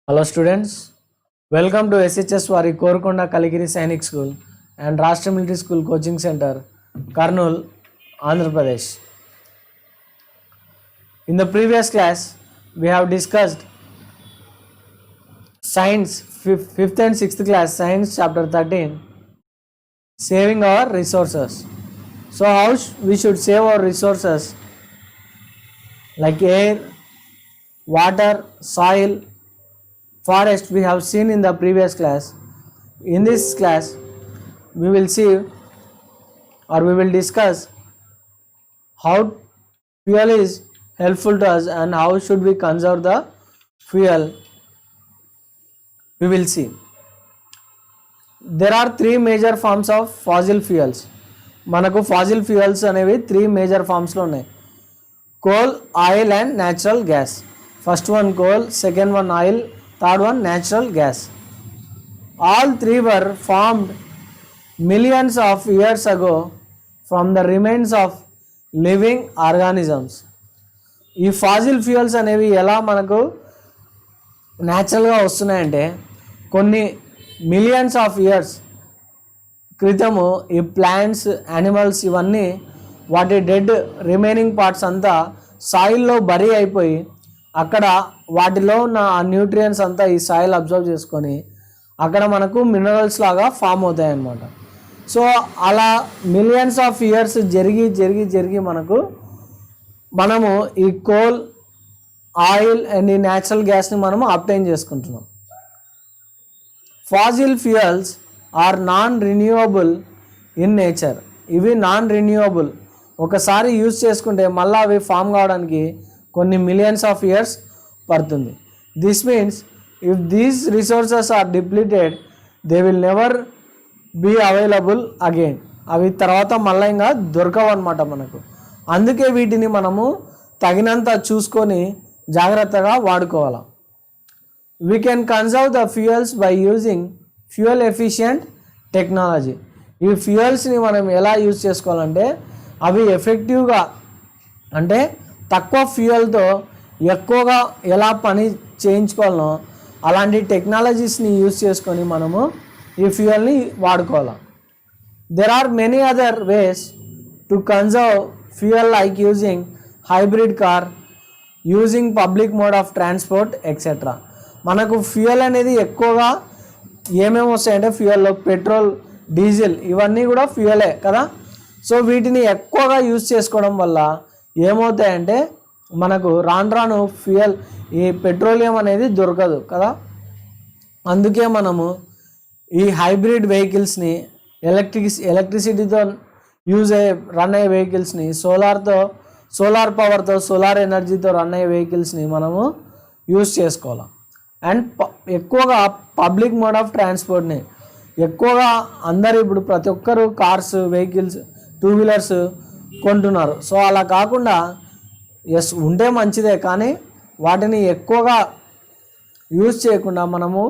Hello students, welcome to SHS Vari Korukonda Kaligiri Sainik School and Rashtra Military School Coaching Center, Kurnool, Andhra Pradesh. In the previous class, we have discussed Science 5th and 6th class, Science chapter 13, saving our resources. So how we should save our resources like air, water, soil, forest we have seen in the previous class. In this class we will see or we will discuss how fuel is helpful to us and how should we conserve the fuel. We will see there are three major forms of fossil fuels. మనకు fossil fuels అనేవి three major forms లో ఉన్నాయి. coal, oil and natural gas. First one coal, second one oil, third one natural gas. All three were formed millions of years ago from the remains of living organisms. ఈ fossil fuels అనేవి ఎలా మనకు న్యాచురల్గా వస్తున్నాయంటే కొన్ని millions of years క్రితము ఈ plants, animals ఇవన్నీ వాటి డెడ్ రిమైనింగ్ పార్ట్స్ అంతా సాయిల్లో బరీ అయిపోయి అక్కడ వాటిలో ఉన్న ఆ న్యూట్రియంట్స్ అంతా ఈ సాయిల్ అబ్జర్వ్ చేసుకొని అక్కడ మనకు మినరల్స్ లాగా ఫామ్ అవుతాయి అన్నమాట. సో అలా మిలియన్స్ ఆఫ్ ఇయర్స్ జరిగి మనము ఈ కోల్, ఆయిల్ అండ్ ఈ న్యాచురల్ గ్యాస్ని మనము అబ్టైన్ చేసుకుంటున్నాం. Fossil fuels are non renewable in nature. ఇవి నాన్ రిన్యూవబుల్, ఒకసారి యూజ్ చేసుకుంటే మళ్ళీ అవి ఫామ్ కావడానికి కొన్ని మిలియన్స్ ఆఫ్ ఇయర్స్ పడుతుంది. This means if these resources are depleted they will never be available again. అవి తర్వాత మళ్ళీ ఇంకా దొరకవు అన్నమాట మనకు. అందుకే వీటిని మనము తగినంత చూసుకొని జాగ్రత్తగా వాడుకోవాలి. We can conserve the fuels by using fuel efficient technology. ఈ ఫ్యూయల్స్ని మనం ఎలా యూజ్ చేసుకోవాలంటే అవి ఎఫెక్టివ్గా అంటే తక్కువ ఫ్యూయల్తో ఎక్కువగా ఎలా పని చేయించుకోవాలనో అలాంటి టెక్నాలజీస్ని యూజ్ చేసుకొని మనము ఈ ఫ్యూయల్ని వాడుకోవాలి. There are many other ways to conserve fuel like using hybrid car, using public mode of transport etcetera. మనకు ఫ్యూయల్ అనేది ఎక్కువగా ఏమేమి వస్తాయంటే ఫ్యూయల్లో పెట్రోల్, డీజిల్ ఇవన్నీ కూడా ఫ్యూయలే కదా. సో వీటిని ఎక్కువగా యూజ్ చేసుకోవడం వల్ల ఏమవుతాయంటే మనకు రాను ఫ్యూయల్ ఈ పెట్రోలియం అనేది దొరకదు కదా. అందుకే మనము ఈ హైబ్రిడ్ వెహికల్స్ని ఎలక్ట్రిసిటీతో రన్ అయ్యే వెహికల్స్ని సోలార్ పవర్తో, సోలార్ ఎనర్జీతో రన్ అయ్యే వెహికల్స్ని మనము యూజ్ చేసుకోవాలి. అండ్ ఎక్కువగా పబ్లిక్ మోడ్ ఆఫ్ ట్రాన్స్పోర్ట్ని ఎక్కువగా అందరు ఇప్పుడు ప్రతి ఒక్కరు కార్స్, వెహికల్స్, టూ వీలర్స్ కొంటున్నారు. సో అలా కాకుండా ఉంటే మంచిదే, కానీ వాటిని ఎక్కువగా యూజ్ చేయకుండా మనము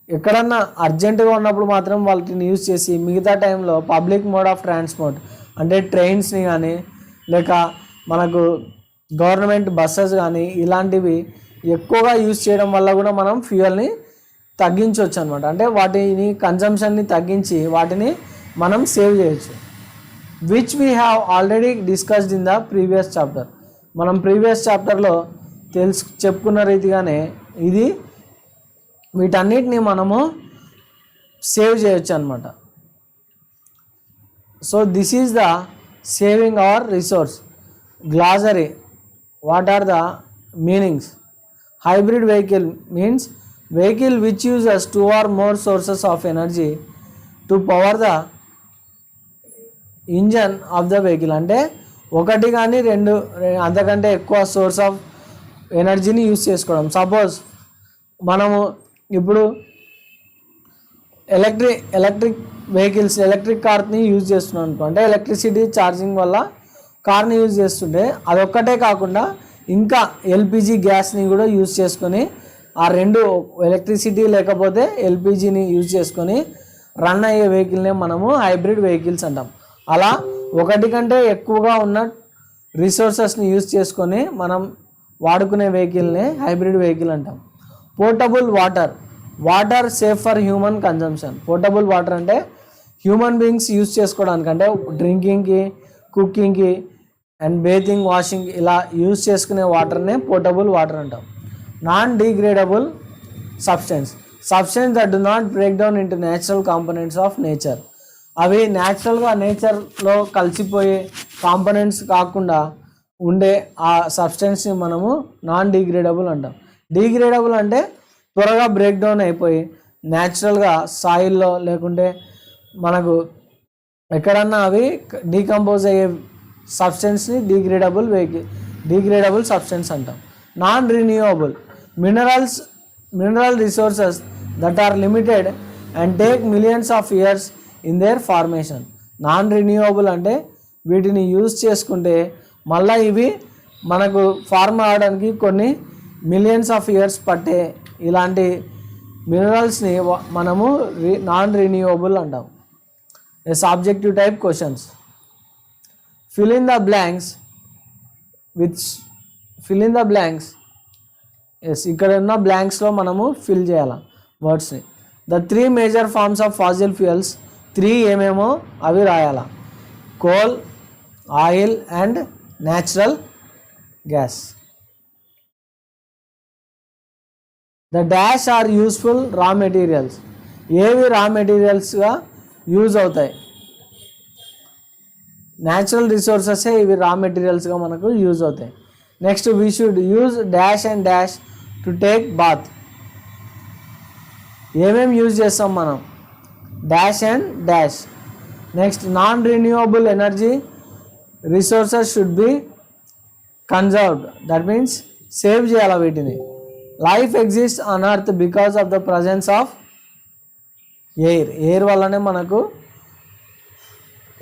ఎక్కడన్నా అర్జెంటుగా ఉన్నప్పుడు మాత్రం వాటిని యూజ్ చేసి మిగతా టైంలో పబ్లిక్ మోడ్ ఆఫ్ ట్రాన్స్పోర్ట్ అంటే ట్రైన్స్ని కానీ లేక మనకు గవర్నమెంట్ బస్సెస్ కానీ ఇలాంటివి ఎక్కువగా యూజ్ చేయడం వల్ల కూడా మనం ఫ్యూయల్ని తగ్గించవచ్చు అనమాట. అంటే వాటిని కన్జంప్షన్ని తగ్గించి వాటిని మనం సేవ్ చేయొచ్చు. Which we have already discussed in the previous chapter. మనం ప్రీవియస్ చాప్టర్లో చెప్పుకున్న రీతిగానే వీటన్నిటిని మనము సేవ్ చేయొచ్చు అనమాట. So this is the saving our resource. Glossary, what are the meanings? Hybrid vehicle means vehicle which uses two or more sources of energy to power the engine of the vehicle. అంటే ఒకటి కానీ రెండు అంతకంటే ఎక్కువ source of ఎనర్జీని use చేసుకోవడం. Suppose మనము ఇప్పుడు ఎలక్ట్రిక్ వెహికల్స్, ఎలక్ట్రిక్ కార్ని యూజ్ చేస్తున్నాం అనుకో, అంటే ఎలక్ట్రిసిటీ ఛార్జింగ్ వల్ల కార్ని యూజ్ చేస్తుంటే అదొక్కటే కాకుండా ఇంకా ఎల్పిజి గ్యాస్ని కూడా యూజ్ చేసుకొని ఆ రెండు ఎలక్ట్రిసిటీ లేకపోతే ఎల్పిజిని యూజ్ చేసుకొని రన్ అయ్యే వెహికల్నే మనము హైబ్రిడ్ వెహికల్స్ అంటాం. అలా ఒకటి కంటే ఎక్కువగా ఉన్న రిసోర్సెస్ని యూజ్ చేసుకొని మనం వాడుకునే వెహికల్నే హైబ్రిడ్ వెహికల్ అంటాం. Portable water safe for human consumption. Portable water అంటే హ్యూమన్ బీయింగ్స్ యూజ్ చేసుకోవడానికి, అంటే డ్రింకింగ్కి, కుకింగ్కి అండ్ బేతింగ్, వాషింగ్ ఇలా యూజ్ చేసుకునే వాటర్నే పోర్టబుల్ వాటర్ అంటాం. Non degradable substance that do not break down into natural components of nature. అవి న్యాచురల్గా నేచర్లో కలిసిపోయే కాంపోనెంట్స్ కాకుండా ఉండే ఆ సబ్స్టెన్స్ని మనము నాన్ డిగ్రేడబుల్ అంటాం. డిగ్రేడబుల్ అంటే త్వరగా బ్రేక్ డౌన్ అయిపోయి న్యాచురల్గా సాయిల్లో లేకుంటే మనకు ఎక్కడన్నా అవి డీకంపోజ్ అయ్యే సబ్స్టెన్స్ని డిగ్రేడబుల్ సబ్స్టెన్స్ అంటాం. Non renewable mineral resources that are limited and take millions of years in their formation. Non renewable అంటే వీటిని యూజ్ చేసుకుంటే మళ్ళీ ఇవి మనకు ఫార్మ్ అవడానికి కొన్ని మిలియన్స్ ఆఫ్ ఇయర్స్ పట్టే ఇలాంటి మినరల్స్ని మనము నాన్ రిన్యూవబుల్ అంటాం. Subjective type questions. fill in the blanks. Yes, ఇక్కడ ఉన్న బ్లాంక్స్లో మనము ఫిల్ చేయాలి వర్డ్స్ని. The 3 major forms of fossil fuels, 3 ఏమేమో అవి రాయాల. Coal, oil and natural gas. The dash are useful raw materials. ఏవి రా మెటీరియల్స్గా యూజ్ అవుతాయి? న్యాచురల్ రిసోర్సెసే ఇవి రా మెటీరియల్స్గా మనకు యూజ్ అవుతాయి. Next, we should use dash and dash to take bath. ఏమేమి యూజ్ చేస్తాం మనం? Dash and dash. Next, non renewable energy resources should be conserved. That means save చేయాలి వీటిని. Life exist on earth because of the presence of air వల్లనే మనకు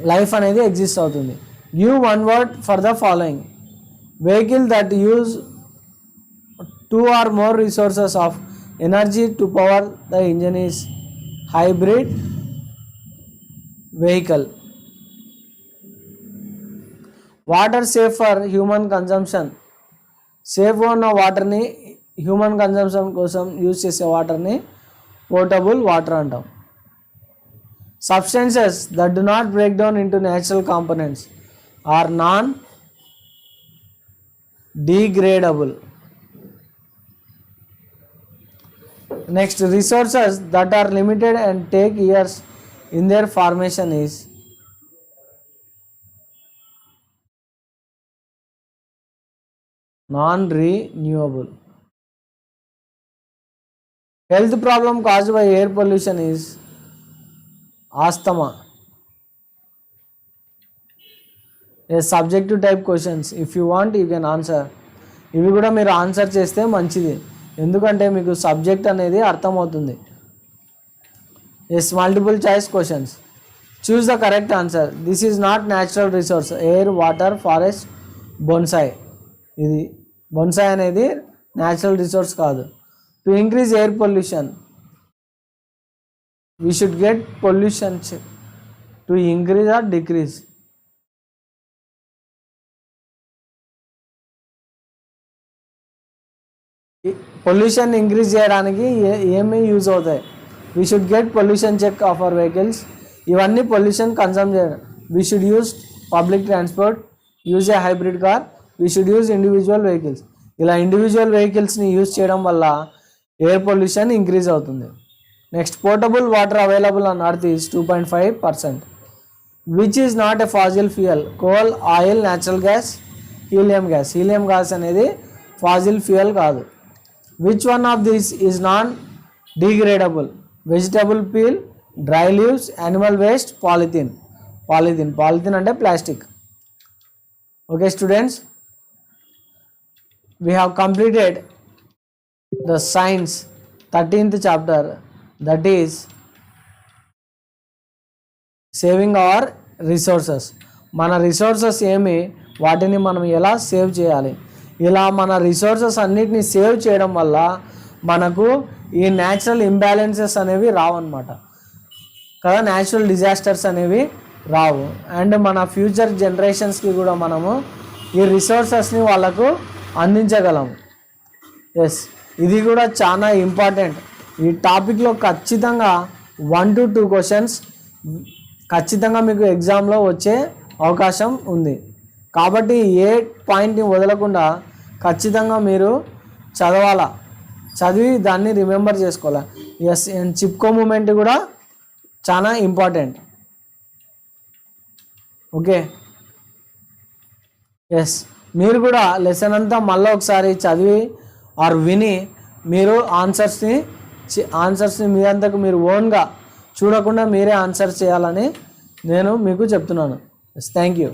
life అనేది exist అవుతుంది. Give 1 word for the following. Vehicle that use 2 or more resources of energy to power the engine is hybrid vehicle. Water safe for human consumption. సేఫ్గా ఉన్న వాటర్ని human consumption కోసం use చేసే వాటర్ని పోర్టబుల్ వాటర్ అంటాం. Substances that do not break down into natural components are non-degradable. Next, resources that are limited and take years in their formation is non-renewable. Health problem caused by air pollution is asthma. Subjective type questions. If you want you can answer. ఇవి కూడా మీరు answer చేస్తే మంచిది, ఎందుకంటే మీకు subject అనేది అర్థమవుతుంది. Yes, multiple choice questions. Choose the correct answer. This is not natural resource. Air, water, forest, bonsai. ఇది బొన్సాయ్ అనేది న్యాచురల్ రిసోర్స్ కాదు. To increase air pollution, we should get pollution check. To increase or decrease? Pollution increase చేయడానికి ఏమి use అవుతాయి? We should get pollution check of our vehicles. ఇవన్నీ pollution consume చేయడం. We should use public transport, use a hybrid car, we should use individual vehicles. ఇలా individual వెహికల్స్ని use చేయడం వల్ల air pollution increase అవుతుంది. Next, portable water available on earth is 2.5%. Which is not a fossil fuel? Coal, oil, natural gas, helium gas. Helium gas అనేది fossil fuel కాదు. Which one of these is non degradable? Vegetable peel, dry leaves, animal waste, polythene అంటే plastic. Okay students, we have completed the science 13th chapter, that is saving our resources. మన resources ఏమి, వాటిని మనం ఎలా save చేయాలి. ఇలా మన resources అన్నిటిని సేవ్ చేయడం వల్ల మనకు ఈ న్యాచురల్ ఇంబ్యాలెన్సెస్ అనేవి రావు అన్నమాట కదా, న్యాచురల్ డిజాస్టర్స్ అనేవి రావు. అండ్ మన ఫ్యూచర్ జనరేషన్స్కి కూడా మనము ఈ రిసోర్సెస్ని వాళ్ళకు అందించగలము. ఎస్, ఇది కూడా చాలా ఇంపార్టెంట్. ఈ టాపిక్లో ఖచ్చితంగా 1 to 2 క్వశ్చన్స్ ఖచ్చితంగా మీకు ఎగ్జామ్లో వచ్చే అవకాశం ఉంది. కాబట్టి ఏ పాయింట్ని వదలకుండా ఖచ్చితంగా మీరు చదవాలా, చదివి దాన్ని రిమెంబర్ చేసుకోవాలా. ఎస్, అండ్ చిప్కో మూమెంట్ కూడా చాలా ఇంపార్టెంట్. ఓకే, ఎస్, మీరు కూడా లెసన్ అంతా మళ్ళీ ఒకసారి చదివి ఆర్ విని మీరు ఆన్సర్స్ని మీ అంతకు మీరు ఓన్గా చూడకుండా మీరే ఆన్సర్ చేయాలని నేను మీకు చెప్తున్నాను. Yes, thank you.